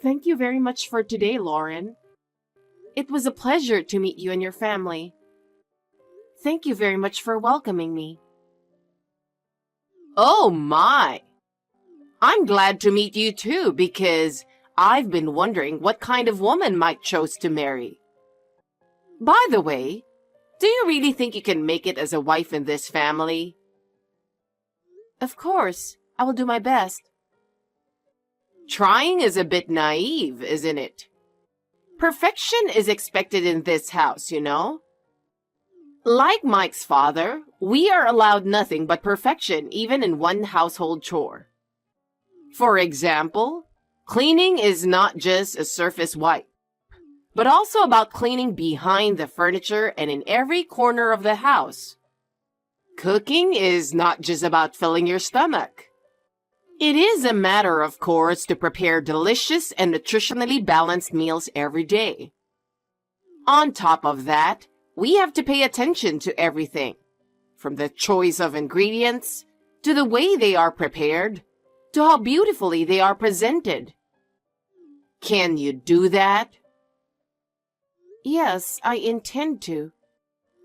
Thank you very much for today, Lauren. It was a pleasure to meet you and your family. Thank you very much for welcoming me. Oh my! I'm glad to meet you too because I've been wondering what kind of woman Mike chose to marry. By the way, do you really think you can make it as a wife in this family? Of course, I will do my best. Trying is a bit naive, isn't it? Perfection is expected in this house, you know? Like Mike's father, we are allowed nothing but perfection even in one household chore. For example, cleaning is not just a surface wipe, but also about cleaning behind the furniture and in every corner of the house. Cooking is not just about filling your stomach. It is a matter of course to prepare delicious and nutritionally balanced meals every day. On top of that, we have to pay attention to everything, from the choice of ingredients, to the way they are prepared, to how beautifully they are presented. Can you do that? Yes, I intend to.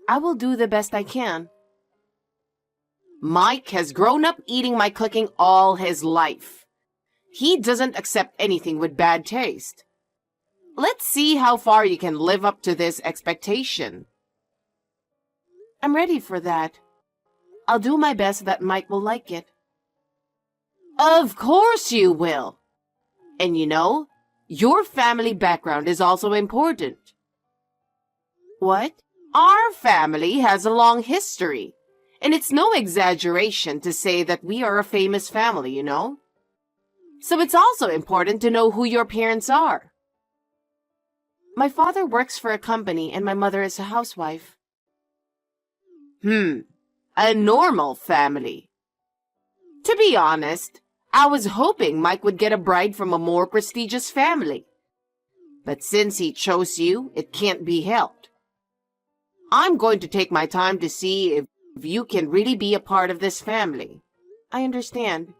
I will do the best I can. Mike has grown up eating my cooking all his life. He doesn't accept anything with bad taste. Let's see how far you can live up to this expectation. I'm ready for that. I'll do my best that Mike will like it. Of course you will. And you know, your family background is also important. What? Our family has a long history, and it's no exaggeration to say that we are a famous family, you know? So it's also important to know who your parents are. My father works for a company and my mother is a housewife. A normal family. To be honest, I was hoping Mike would get a bride from a more prestigious family. But since he chose you, it can't be helped. I'm going to take my time to see if you can really be a part of this family. I understand.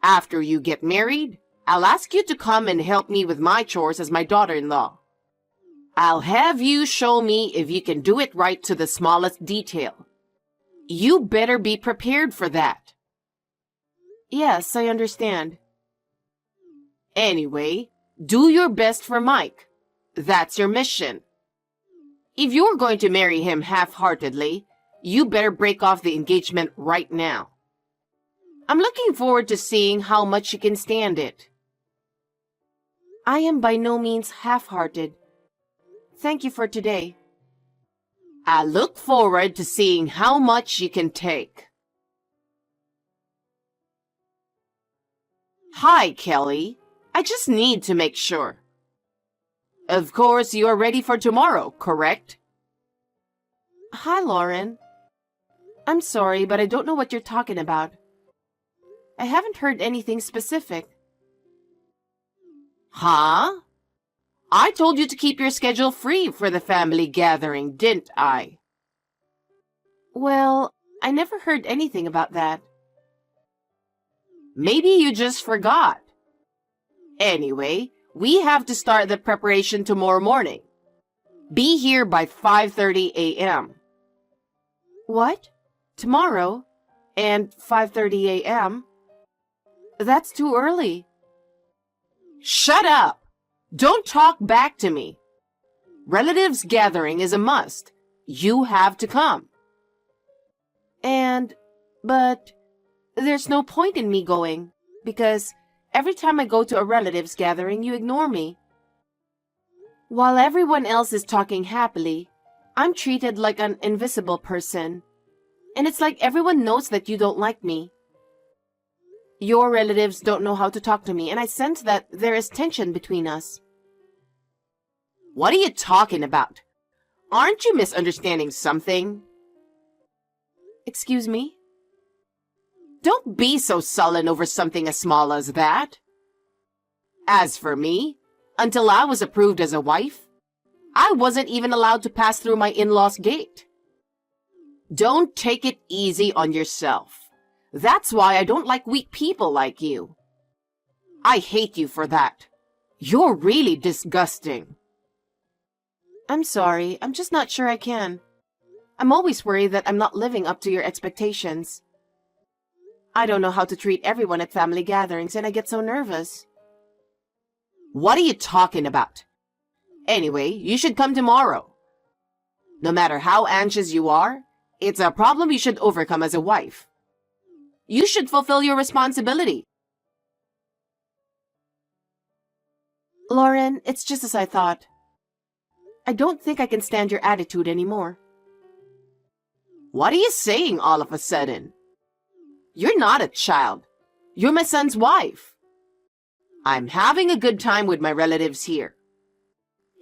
After you get married, I'll ask you to come and help me with my chores as my daughter-in-law. I'll have you show me if you can do it right to the smallest detail. You better be prepared for that. Yes, I understand. Anyway, do your best for Mike. That's your mission. If you're going to marry him half-heartedly, you better break off the engagement right now. I'm looking forward to seeing how much you can stand it. I am by no means half-hearted. Thank you for today. I look forward to seeing how much you can take. Hi, Kelly. I just need to make sure. Of course, you are ready for tomorrow, correct? Hi, Lauren. I'm sorry, but I don't know what you're talking about. I haven't heard anything specific. Huh? I told you to keep your schedule free for the family gathering, didn't I? Well, I never heard anything about that. Maybe you just forgot. Anyway, we have to start the preparation tomorrow morning. Be here by 5:30 a.m. What? Tomorrow? And 5:30 a.m.? That's too early. Shut up! Don't talk back to me. Relatives gathering is a must. You have to come. But there's no point in me going, because every time I go to a relatives gathering, you ignore me. While everyone else is talking happily, I'm treated like an invisible person. And it's like everyone knows that you don't like me. Your relatives don't know how to talk to me, and I sense that there is tension between us. What are you talking about? Aren't you misunderstanding something? Excuse me? Don't be so sullen over something as small as that. As for me, until I was approved as a wife, I wasn't even allowed to pass through my in-laws' gate. Don't take it easy on yourself. That's why I don't like weak people like you. I hate you for that. You're really disgusting. I'm sorry, I'm just not sure I can. I'm always worried that I'm not living up to your expectations. I don't know how to treat everyone at family gatherings and I get so nervous. What are you talking about? Anyway, you should come tomorrow. No matter how anxious you are, it's a problem you should overcome as a wife. You should fulfill your responsibility. Lauren, it's just as I thought. I don't think I can stand your attitude anymore. What are you saying all of a sudden? You're not a child. You're my son's wife. I'm having a good time with my relatives here.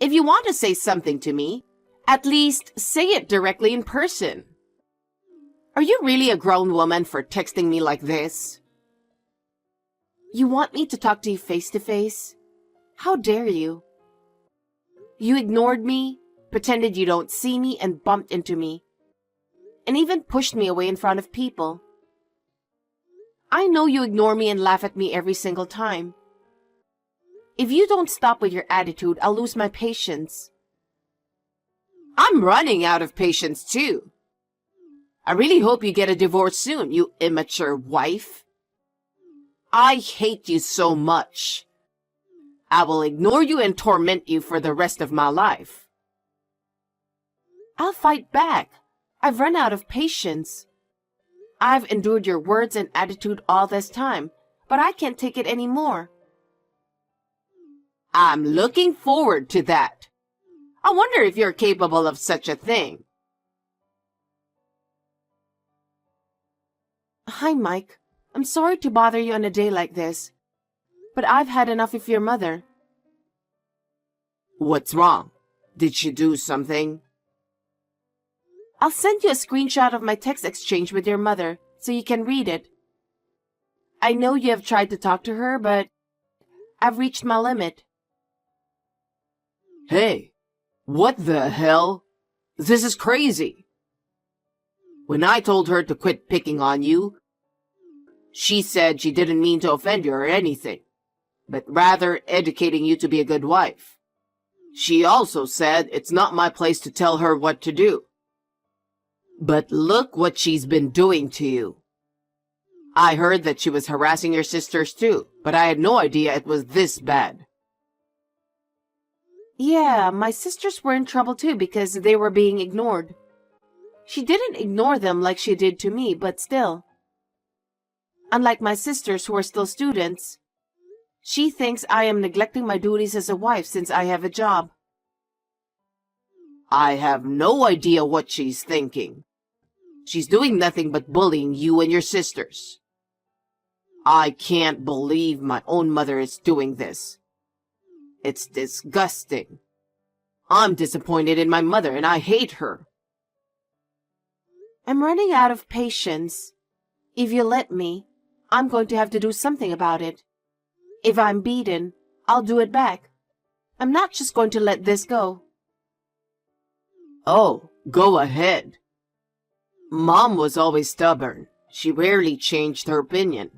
If you want to say something to me, at least say it directly in person. Are you really a grown woman for texting me like this? You want me to talk to you face to face? How dare you? You ignored me, pretended you don't see me, and bumped into me. And even pushed me away in front of people. I know you ignore me and laugh at me every single time. If you don't stop with your attitude, I'll lose my patience. I'm running out of patience too. I really hope you get a divorce soon, you immature wife. I hate you so much. I will ignore you and torment you for the rest of my life. I'll fight back. I've run out of patience. I've endured your words and attitude all this time, but I can't take it anymore. I'm looking forward to that. I wonder if you're capable of such a thing. Hi, Mike. I'm sorry to bother you on a day like this, but I've had enough of your mother. What's wrong? Did she do something? I'll send you a screenshot of my text exchange with your mother so you can read it. I know you have tried to talk to her, but I've reached my limit. Hey, what the hell? This is crazy. When I told her to quit picking on you, she said she didn't mean to offend you or anything, but rather educating you to be a good wife. She also said it's not my place to tell her what to do. But look what she's been doing to you. I heard that she was harassing your sisters too, but I had no idea it was this bad. Yeah, my sisters were in trouble too because they were being ignored. She didn't ignore them like she did to me, but still. Unlike my sisters who are still students, she thinks I am neglecting my duties as a wife since I have a job. I have no idea what she's thinking. She's doing nothing but bullying you and your sisters. I can't believe my own mother is doing this. It's disgusting. I'm disappointed in my mother and I hate her. I'm running out of patience. If you let me, I'm going to have to do something about it. If I'm beaten, I'll do it back. I'm not just going to let this go. Oh, go ahead. Mom was always stubborn. She rarely changed her opinion.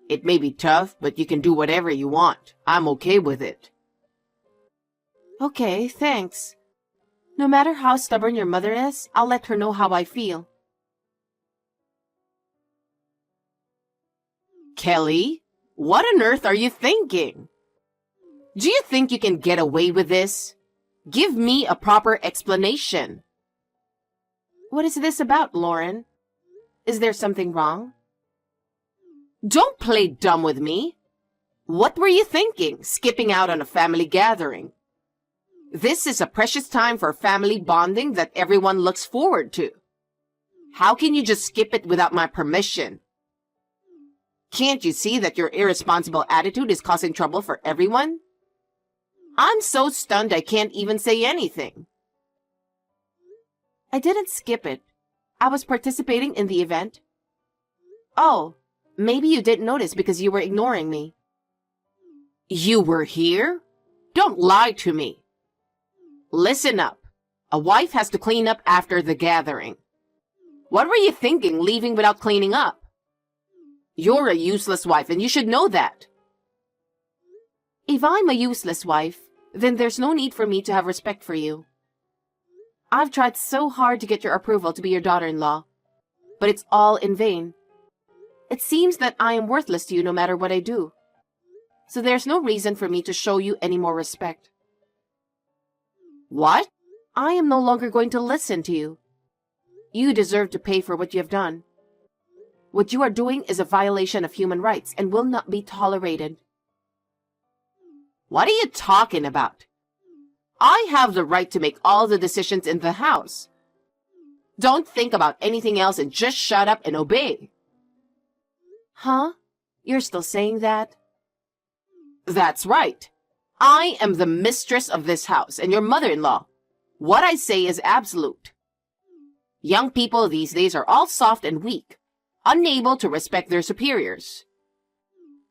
It may be tough, but you can do whatever you want. I'm okay with it. Okay, thanks. No matter how stubborn your mother is, I'll let her know how I feel. Kelly, what on earth are you thinking? Do you think you can get away with this? Give me a proper explanation. What is this about, Lauren? Is there something wrong? Don't play dumb with me. What were you thinking, skipping out on a family gathering? This is a precious time for family bonding that everyone looks forward to. How can you just skip it without my permission? Can't you see that your irresponsible attitude is causing trouble for everyone? I'm so stunned I can't even say anything. I didn't skip it. I was participating in the event. Oh, maybe you didn't notice because you were ignoring me. You were here? Don't lie to me. Listen up. A wife has to clean up after the gathering. What were you thinking, leaving without cleaning up? You're a useless wife and you should know that. If I'm a useless wife, then there's no need for me to have respect for you. I've tried so hard to get your approval to be your daughter-in-law, but it's all in vain. It seems that I am worthless to you no matter what I do. So there's no reason for me to show you any more respect. What? I am no longer going to listen to you. You deserve to pay for what you have done. What you are doing is a violation of human rights and will not be tolerated. What are you talking about? I have the right to make all the decisions in the house. Don't think about anything else and just shut up and obey. Huh? You're still saying that? That's right. I am the mistress of this house and your mother-in-law. What I say is absolute. Young people these days are all soft and weak, unable to respect their superiors.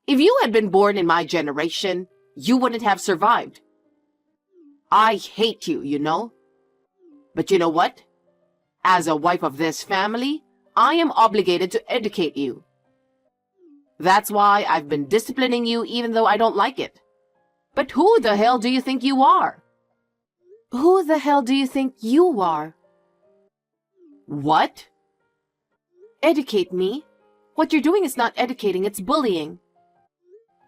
If you had been born in my generation, you wouldn't have survived. I hate you, you know. But you know what? As a wife of this family, I am obligated to educate you. That's why I've been disciplining you even though I don't like it. But who the hell do you think you are? Who the hell do you think you are? What? Educate me? What you're doing is not educating, it's bullying.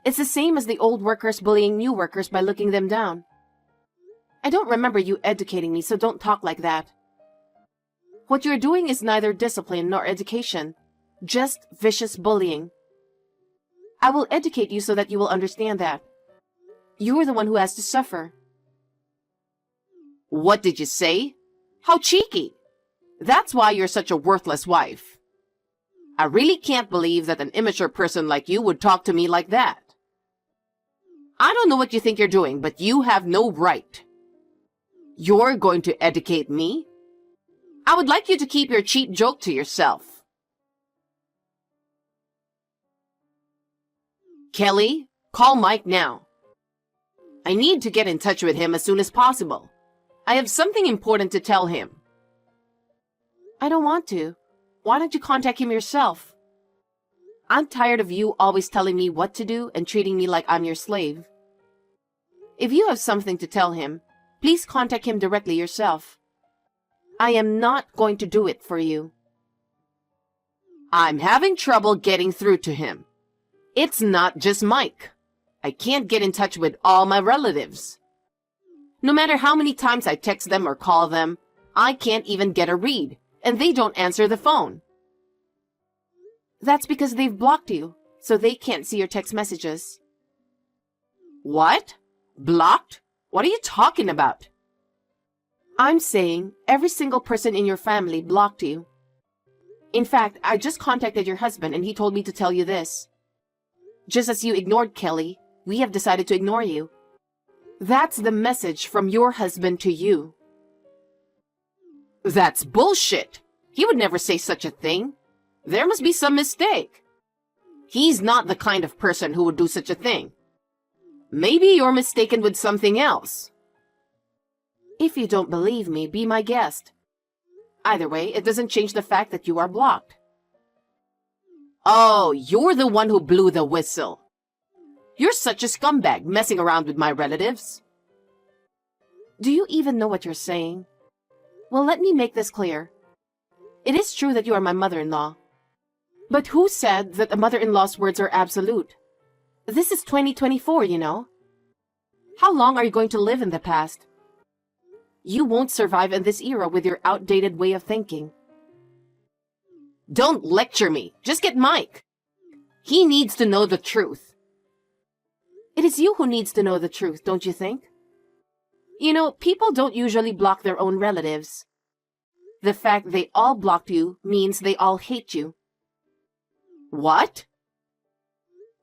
It's the same as the old workers bullying new workers by looking them down. I don't remember you educating me, so don't talk like that. What you're doing is neither discipline nor education, just vicious bullying. I will educate you so that you will understand that. You're the one who has to suffer. What did you say? How cheeky! That's why you're such a worthless wife. I really can't believe that an immature person like you would talk to me like that. I don't know what you think you're doing, but you have no right. You're going to educate me? I would like you to keep your cheap joke to yourself. Kelly, call Mike now. I need to get in touch with him as soon as possible. I have something important to tell him. I don't want to. Why don't you contact him yourself? I'm tired of you always telling me what to do and treating me like I'm your slave. If you have something to tell him, please contact him directly yourself. I am not going to do it for you. I'm having trouble getting through to him. It's not just Mike. I can't get in touch with all my relatives. No matter how many times I text them or call them, I can't even get a read, and they don't answer the phone. That's because they've blocked you, so they can't see your text messages. What? Blocked? What are you talking about? I'm saying every single person in your family blocked you. In fact, I just contacted your husband and he told me to tell you this. Just as you ignored Kelly, we have decided to ignore you. That's the message from your husband to you. That's bullshit. He would never say such a thing. There must be some mistake. He's not the kind of person who would do such a thing. Maybe you're mistaken with something else. If you don't believe me, be my guest. Either way, it doesn't change the fact that you are blocked. Oh, you're the one who blew the whistle. You're such a scumbag messing around with my relatives. Do you even know what you're saying? Well, let me make this clear. It is true that you are my mother-in-law. But who said that a mother-in-law's words are absolute? This is 2024, you know. How long are you going to live in the past? You won't survive in this era with your outdated way of thinking. Don't lecture me. Just get Mike. He needs to know the truth. It is you who needs to know the truth, don't you think? You know, people don't usually block their own relatives. The fact they all blocked you means they all hate you. What?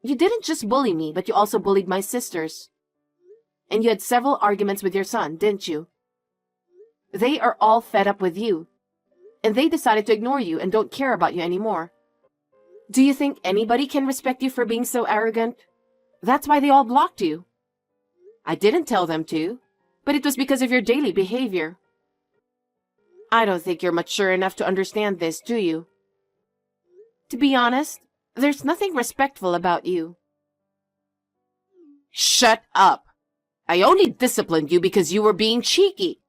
You didn't just bully me, but you also bullied my sisters. And you had several arguments with your son, didn't you? They are all fed up with you. And they decided to ignore you and don't care about you anymore. Do you think anybody can respect you for being so arrogant? That's why they all blocked you. I didn't tell them to, but it was because of your daily behavior. I don't think you're mature enough to understand this, do you? To be honest, there's nothing respectful about you. Shut up. I only disciplined you because you were being cheeky.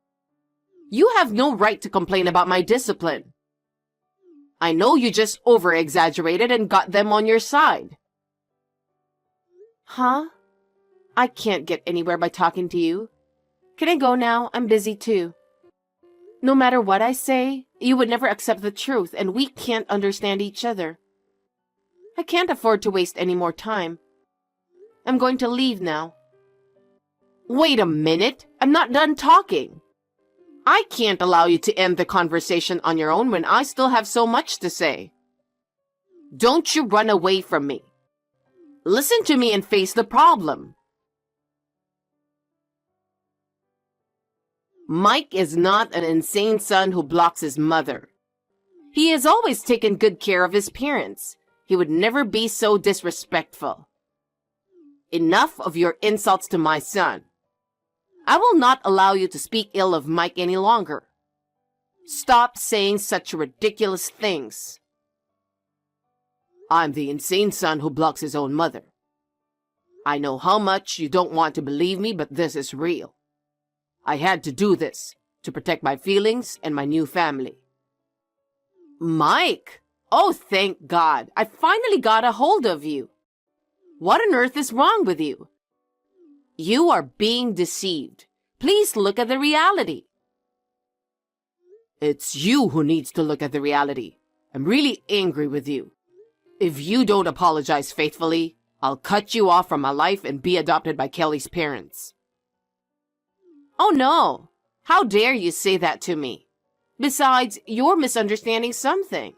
You have no right to complain about my discipline. I know you just over-exaggerated and got them on your side. Huh? I can't get anywhere by talking to you. Can I go now? I'm busy too. No matter what I say, you would never accept the truth, and we can't understand each other. I can't afford to waste any more time. I'm going to leave now. Wait a minute. I'm not done talking. I can't allow you to end the conversation on your own when I still have so much to say. Don't you run away from me. Listen to me and face the problem. Mike is not an insane son who blocks his mother. He has always taken good care of his parents. He would never be so disrespectful. Enough of your insults to my son. I will not allow you to speak ill of Mike any longer. Stop saying such ridiculous things. I'm the insane son who blocks his own mother. I know how much you don't want to believe me, but this is real. I had to do this to protect my feelings and my new family. Mike! Oh, thank God. I finally got a hold of you. What on earth is wrong with you? You are being deceived. Please look at the reality. It's you who needs to look at the reality. I'm really angry with you. If you don't apologize faithfully, I'll cut you off from my life and be adopted by Kelly's parents. Oh no! How dare you say that to me? Besides, you're misunderstanding something.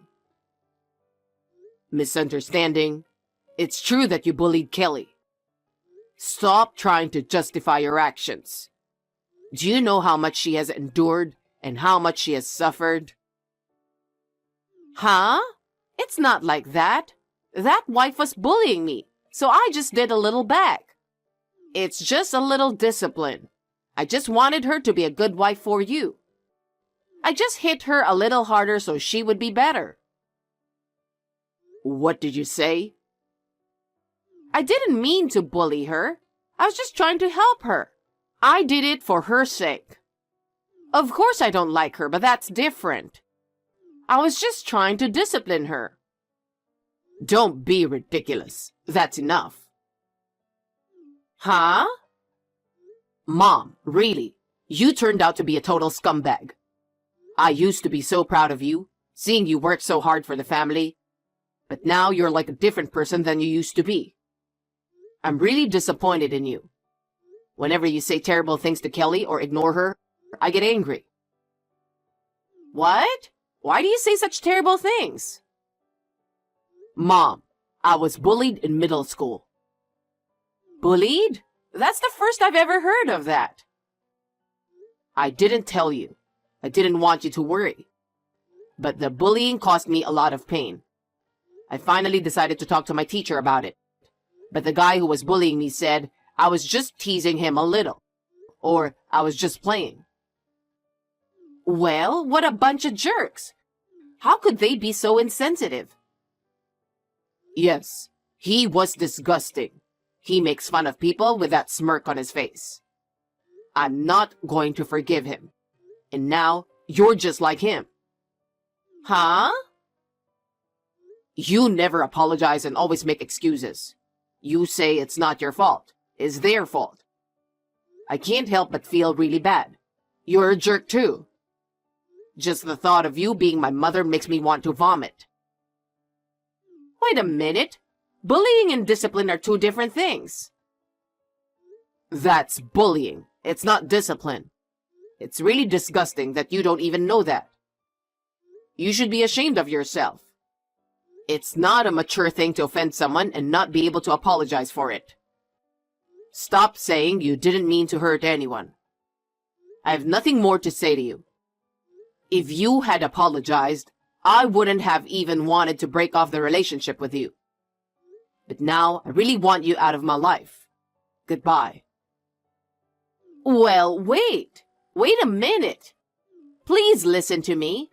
Misunderstanding? It's true that you bullied Kelly. Stop trying to justify your actions. Do you know how much she has endured and how much she has suffered? Huh? It's not like that. That wife was bullying me, so I just did a little back. It's just a little discipline. I just wanted her to be a good wife for you. I just hit her a little harder so she would be better. What did you say? I didn't mean to bully her. I was just trying to help her. I did it for her sake. Of course I don't like her, but that's different. I was just trying to discipline her. Don't be ridiculous. That's enough. Huh? Mom, really, you turned out to be a total scumbag. I used to be so proud of you, seeing you work so hard for the family. But now you're like a different person than you used to be. I'm really disappointed in you. Whenever you say terrible things to Kelly or ignore her, I get angry. What? Why do you say such terrible things? Mom, I was bullied in middle school. Bullied? That's the first I've ever heard of that. I didn't tell you. I didn't want you to worry. But the bullying caused me a lot of pain. I finally decided to talk to my teacher about it. But the guy who was bullying me said I was just teasing him a little. Or I was just playing. Well, what a bunch of jerks. How could they be so insensitive? Yes, he was disgusting. He makes fun of people with that smirk on his face. I'm not going to forgive him. And now, you're just like him. Huh? You never apologize and always make excuses. You say it's not your fault. It's their fault. I can't help but feel really bad. You're a jerk too. Just the thought of you being my mother makes me want to vomit. Wait a minute. Bullying and discipline are two different things. That's bullying. It's not discipline. It's really disgusting that you don't even know that. You should be ashamed of yourself. It's not a mature thing to offend someone and not be able to apologize for it. Stop saying you didn't mean to hurt anyone. I have nothing more to say to you. If you had apologized, I wouldn't have even wanted to break off the relationship with you. But now, I really want you out of my life. Goodbye. Well, wait. Wait a minute. Please listen to me.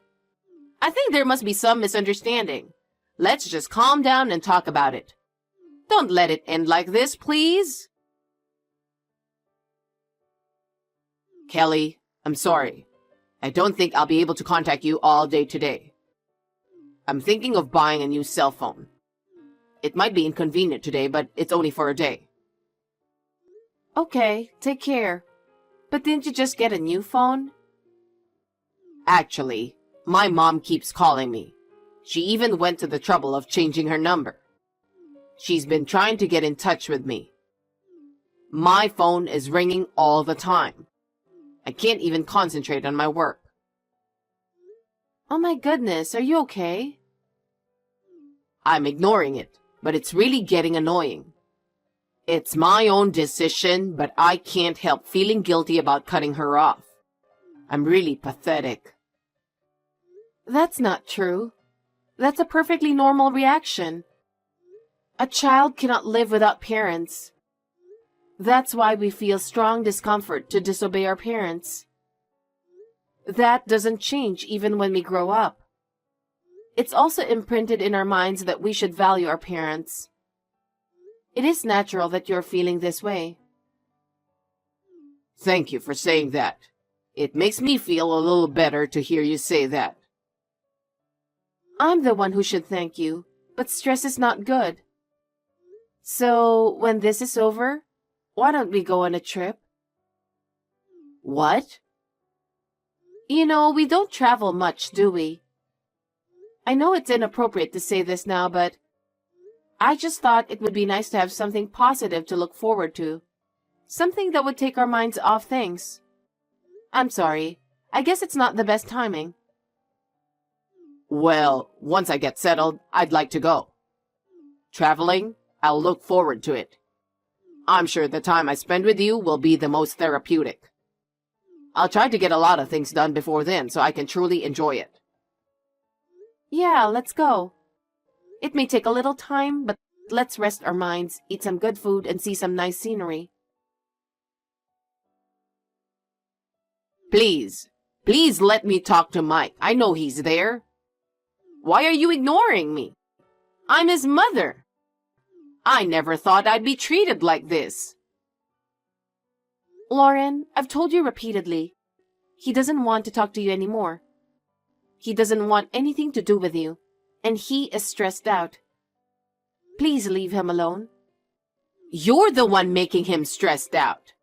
I think there must be some misunderstanding. Let's just calm down and talk about it. Don't let it end like this, please. Kelly, I'm sorry. I don't think I'll be able to contact you all day today. I'm thinking of buying a new cell phone. It might be inconvenient today, but it's only for a day. Okay, take care. But didn't you just get a new phone? Actually, my mom keeps calling me. She even went to the trouble of changing her number. She's been trying to get in touch with me. My phone is ringing all the time. I can't even concentrate on my work. Oh my goodness, are you okay? I'm ignoring it, but it's really getting annoying. It's my own decision, but I can't help feeling guilty about cutting her off. I'm really pathetic. That's not true. That's a perfectly normal reaction. A child cannot live without parents. That's why we feel strong discomfort to disobey our parents. That doesn't change even when we grow up. It's also imprinted in our minds that we should value our parents. It is natural that you're feeling this way. Thank you for saying that. It makes me feel a little better to hear you say that. I'm the one who should thank you, but stress is not good. So, when this is over, why don't we go on a trip? What? You know, we don't travel much, do we? I know it's inappropriate to say this now, but I just thought it would be nice to have something positive to look forward to. Something that would take our minds off things. I'm sorry. I guess it's not the best timing. Well, once I get settled, I'd like to go. Traveling, I'll look forward to it. I'm sure the time I spend with you will be the most therapeutic. I'll try to get a lot of things done before then so I can truly enjoy it. Yeah, let's go. It may take a little time, but let's rest our minds, eat some good food, and see some nice scenery. Please let me talk to Mike. I know he's there. Why are you ignoring me? I'm his mother. I never thought I'd be treated like this. Lauren, I've told you repeatedly. He doesn't want to talk to you anymore. He doesn't want anything to do with you, and he is stressed out. Please leave him alone. You're the one making him stressed out.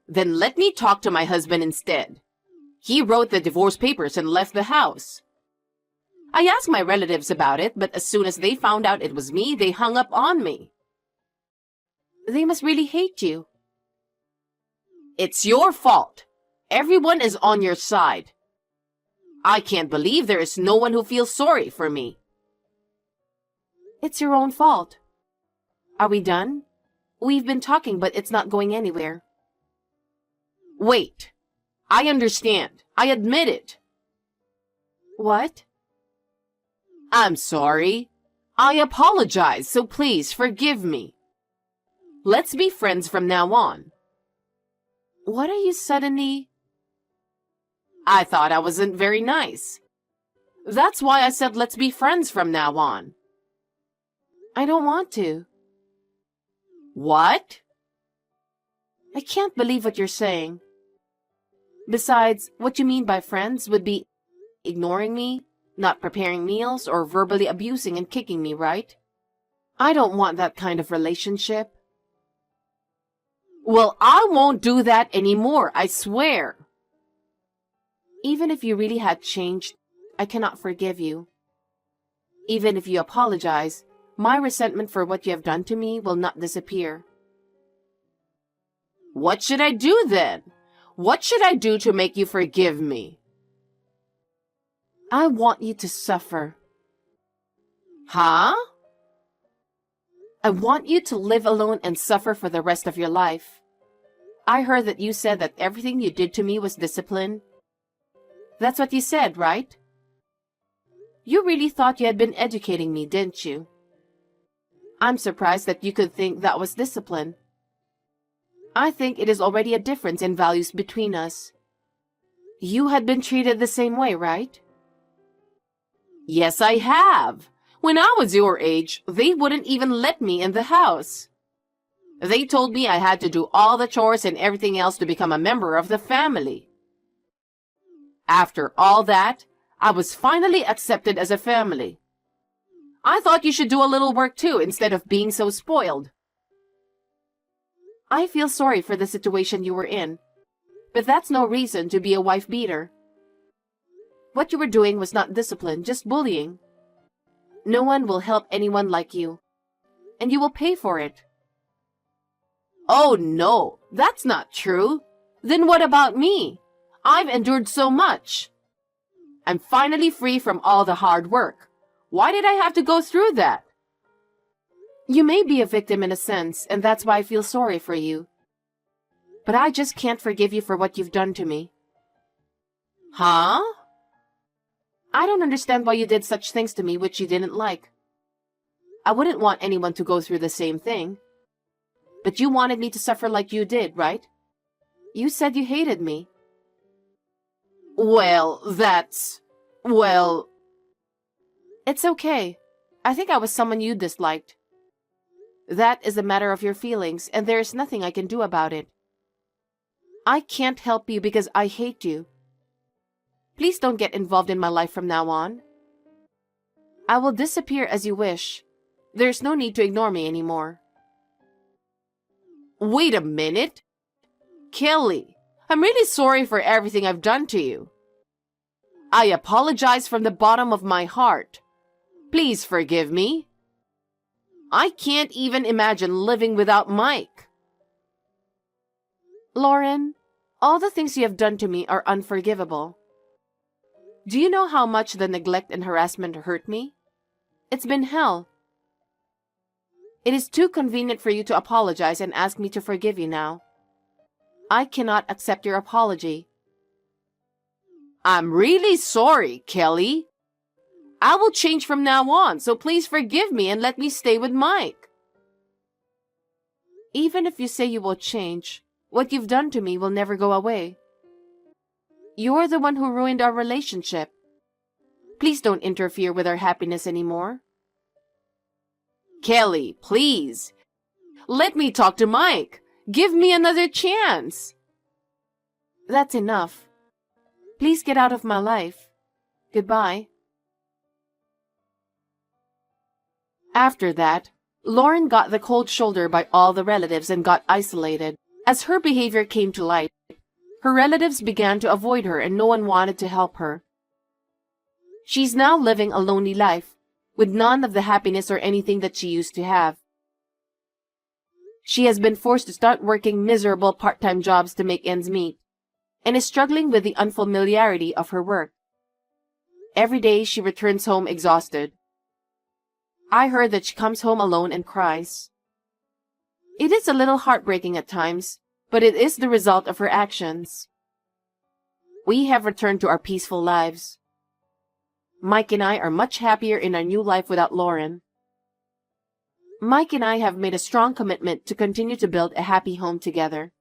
Then let me talk to my husband instead. He wrote the divorce papers and left the house. I asked my relatives about it, but as soon as they found out it was me, they hung up on me. They must really hate you. It's your fault. Everyone is on your side. I can't believe there is no one who feels sorry for me. It's your own fault. Are we done? We've been talking, but it's not going anywhere. Wait. I understand. I admit it. What? I'm sorry. I apologize, so please forgive me. Let's be friends from now on. What are you suddenly... I thought I wasn't very nice. That's why I said let's be friends from now on. I don't want to. What? I can't believe what you're saying. Besides, what you mean by friends would be ignoring me, not preparing meals, or verbally abusing and kicking me, right? I don't want that kind of relationship. Well, I won't do that anymore, I swear. Even if you really had changed, I cannot forgive you. Even if you apologize, my resentment for what you have done to me will not disappear. What should I do then? What should I do to make you forgive me? I want you to suffer. Huh? I want you to live alone and suffer for the rest of your life. I heard that you said that everything you did to me was discipline. That's what you said, right? You really thought you had been educating me, didn't you? I'm surprised that you could think that was discipline. I think it is already a difference in values between us. You had been treated the same way, right? Yes, I have. When I was your age, they wouldn't even let me in the house. They told me I had to do all the chores and everything else to become a member of the family. After all that, I was finally accepted as a family. I thought you should do a little work too instead of being so spoiled. I feel sorry for the situation you were in, but that's no reason to be a wife beater. What you were doing was not discipline, just bullying. No one will help anyone like you, and you will pay for it. Oh no, that's not true. Then what about me? I've endured so much. I'm finally free from all the hard work. Why did I have to go through that? You may be a victim in a sense, and that's why I feel sorry for you. But I just can't forgive you for what you've done to me. Huh? I don't understand why you did such things to me which you didn't like. I wouldn't want anyone to go through the same thing. But you wanted me to suffer like you did, right? You said you hated me. Well, It's okay. I think I was someone you disliked. That is a matter of your feelings, and there is nothing I can do about it. I can't help you because I hate you. Please don't get involved in my life from now on. I will disappear as you wish. There's no need to ignore me anymore. Wait a minute. Kelly, I'm really sorry for everything I've done to you. I apologize from the bottom of my heart. Please forgive me. I can't even imagine living without Mike. Lauren, all the things you have done to me are unforgivable. Do you know how much the neglect and harassment hurt me? It's been hell. It is too convenient for you to apologize and ask me to forgive you now. I cannot accept your apology. I'm really sorry, Kelly. I will change from now on, so please forgive me and let me stay with Mike. Even if you say you will change, what you've done to me will never go away. You're the one who ruined our relationship. Please don't interfere with our happiness anymore. Kelly, please. Let me talk to Mike. Give me another chance. That's enough. Please get out of my life. Goodbye. After that, Lauren got the cold shoulder by all the relatives and got isolated. As her behavior came to light, her relatives began to avoid her and no one wanted to help her. She's now living a lonely life, with none of the happiness or anything that she used to have. She has been forced to start working miserable part-time jobs to make ends meet, and is struggling with the unfamiliarity of her work. Every day she returns home exhausted. I heard that she comes home alone and cries. It is a little heartbreaking at times, but it is the result of her actions. We have returned to our peaceful lives. Mike and I are much happier in our new life without Lauren. Mike and I have made a strong commitment to continue to build a happy home together.